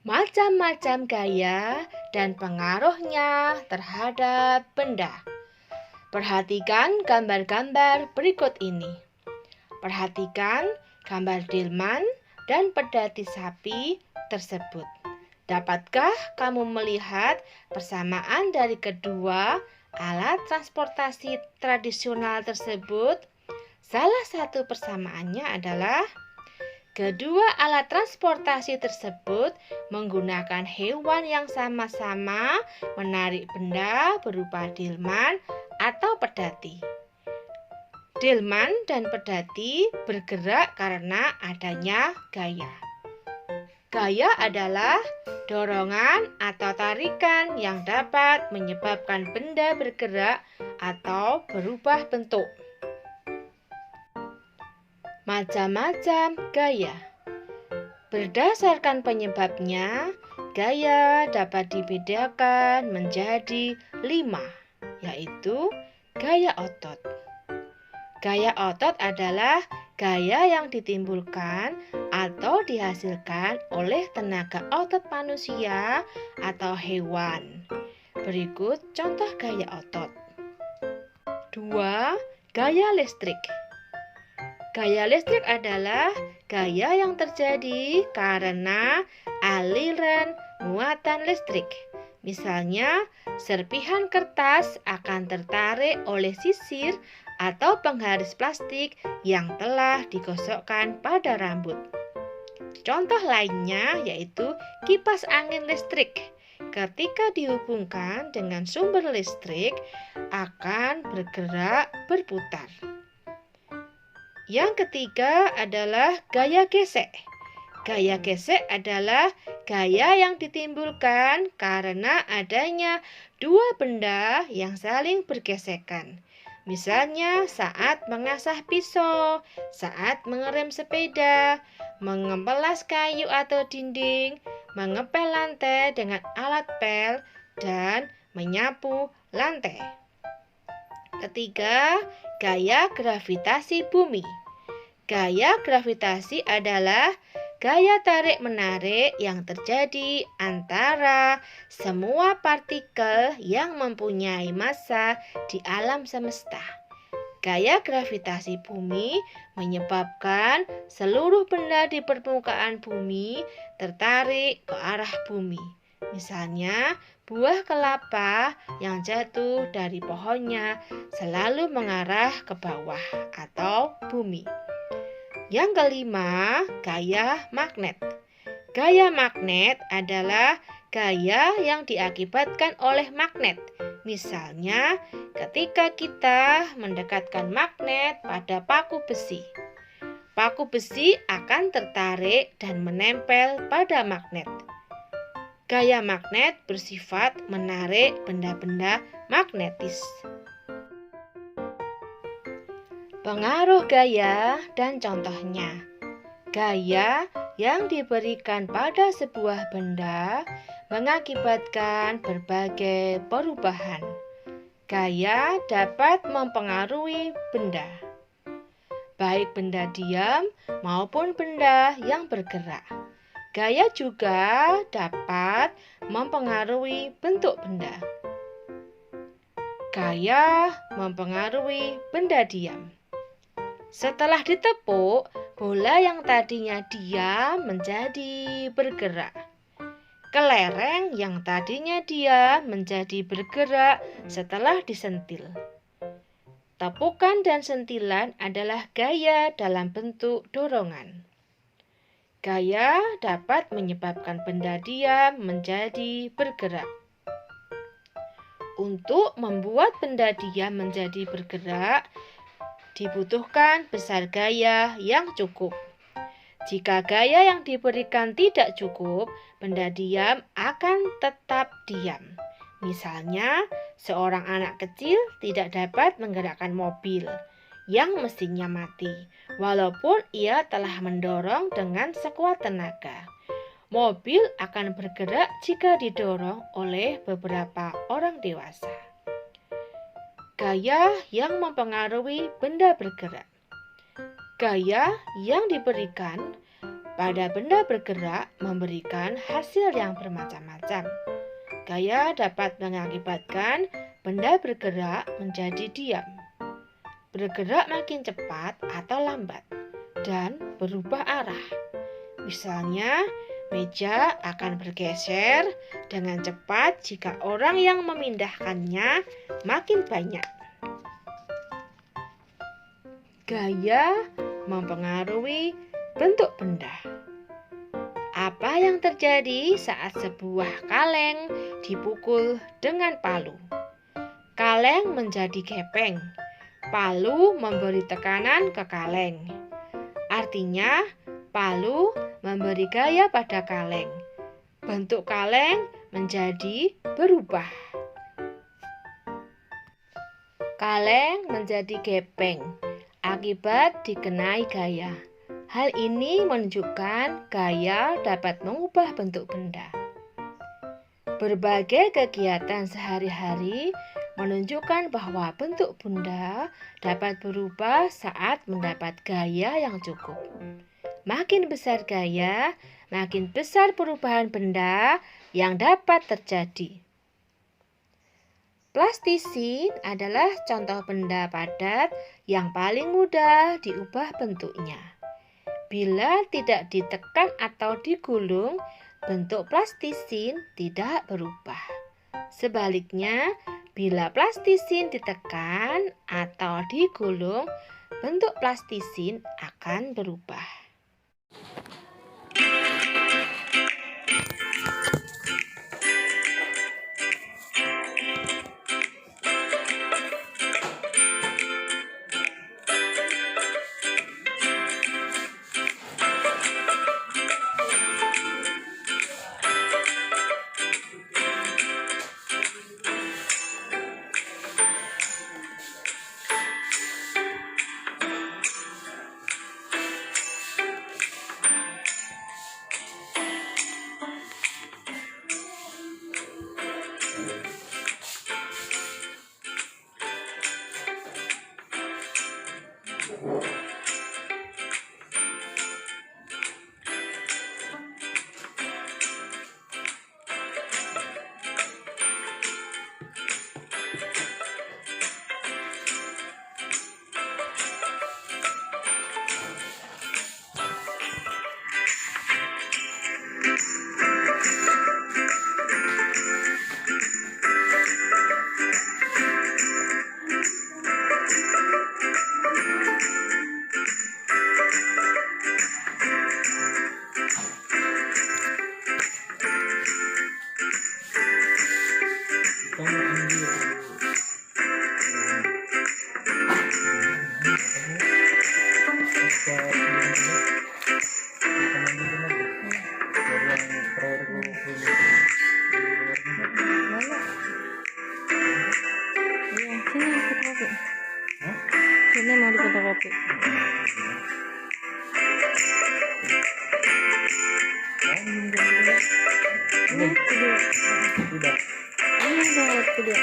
Macam-macam gaya dan pengaruhnya terhadap benda. Perhatikan gambar-gambar berikut ini. Perhatikan gambar delman dan pedati sapi tersebut. Dapatkah kamu melihat persamaan dari kedua alat transportasi tradisional tersebut? Salah satu persamaannya adalah kedua alat transportasi tersebut menggunakan hewan yang sama-sama menarik benda berupa delman atau pedati. Delman dan pedati bergerak karena adanya gaya. Gaya adalah dorongan atau tarikan yang dapat menyebabkan benda bergerak atau berubah bentuk. Macam-macam gaya. Berdasarkan penyebabnya, gaya dapat dibedakan menjadi 5, yaitu gaya otot. Gaya otot adalah gaya yang ditimbulkan atau dihasilkan oleh tenaga otot manusia atau hewan. Berikut contoh gaya otot. 2. Gaya listrik. Gaya listrik adalah gaya yang terjadi karena aliran muatan listrik. Misalnya, serpihan kertas akan tertarik oleh sisir atau penggaris plastik yang telah digosokkan pada rambut. Contoh lainnya yaitu kipas angin listrik. Ketika dihubungkan dengan sumber listrik, akan bergerak berputar. Yang ketiga adalah gaya gesek. Gaya gesek adalah gaya yang ditimbulkan karena adanya dua benda yang saling bergesekan. Misalnya saat mengasah pisau, saat mengerem sepeda, mengempelas kayu atau dinding, mengepel lantai dengan alat pel, dan menyapu lantai. Ketiga, gaya gravitasi bumi. Gaya gravitasi adalah gaya tarik-menarik yang terjadi antara semua partikel yang mempunyai massa di alam semesta. Gaya gravitasi bumi menyebabkan seluruh benda di permukaan bumi tertarik ke arah bumi. Misalnya, buah kelapa yang jatuh dari pohonnya selalu mengarah ke bawah atau bumi. Yang kelima, gaya magnet. Gaya magnet adalah gaya yang diakibatkan oleh magnet. Misalnya, ketika kita mendekatkan magnet pada paku besi, paku besi akan tertarik dan menempel pada magnet. Gaya magnet bersifat menarik benda-benda magnetis. Pengaruh gaya dan contohnya. Gaya yang diberikan pada sebuah benda mengakibatkan berbagai perubahan. Gaya dapat mempengaruhi benda, baik benda diam maupun benda yang bergerak. Gaya juga dapat mempengaruhi bentuk benda. Gaya mempengaruhi benda diam. Setelah ditepuk, bola yang tadinya diam menjadi bergerak. Kelereng yang tadinya diam menjadi bergerak setelah disentil. Tepukan dan sentilan adalah gaya dalam bentuk dorongan. Gaya dapat menyebabkan benda diam menjadi bergerak. Untuk membuat benda diam menjadi bergerak, dibutuhkan besar gaya yang cukup. Jika gaya yang diberikan tidak cukup, benda diam akan tetap diam. Misalnya, seorang anak kecil tidak dapat menggerakkan mobil yang mesinnya mati, walaupun ia telah mendorong dengan sekuat tenaga. Mobil akan bergerak jika didorong oleh beberapa orang dewasa. Gaya yang mempengaruhi benda bergerak. Gaya yang diberikan pada benda bergerak memberikan hasil yang bermacam-macam. Gaya dapat mengakibatkan benda bergerak menjadi diam, bergerak makin cepat atau lambat, dan berubah arah. Misalnya, meja akan bergeser dengan cepat jika orang yang memindahkannya makin banyak. Gaya mempengaruhi bentuk benda. Apa yang terjadi saat sebuah kaleng dipukul dengan palu? Kaleng menjadi gepeng. Palu memberi tekanan ke kaleng. Artinya, palu memberi gaya pada kaleng. Bentuk kaleng menjadi berubah. Kaleng menjadi gepeng akibat dikenai gaya. Hal ini menunjukkan gaya dapat mengubah bentuk benda. Berbagai kegiatan sehari-hari menunjukkan bahwa bentuk benda dapat berubah saat mendapat gaya yang cukup. Makin besar gaya, makin besar perubahan benda yang dapat terjadi. Plastisin adalah contoh benda padat yang paling mudah diubah bentuknya. Bila tidak ditekan atau digulung, bentuk plastisin tidak berubah. Sebaliknya, bila plastisin ditekan atau digulung, bentuk plastisin akan berubah. Ini mau difotokopi. Ini video. Ini udah video.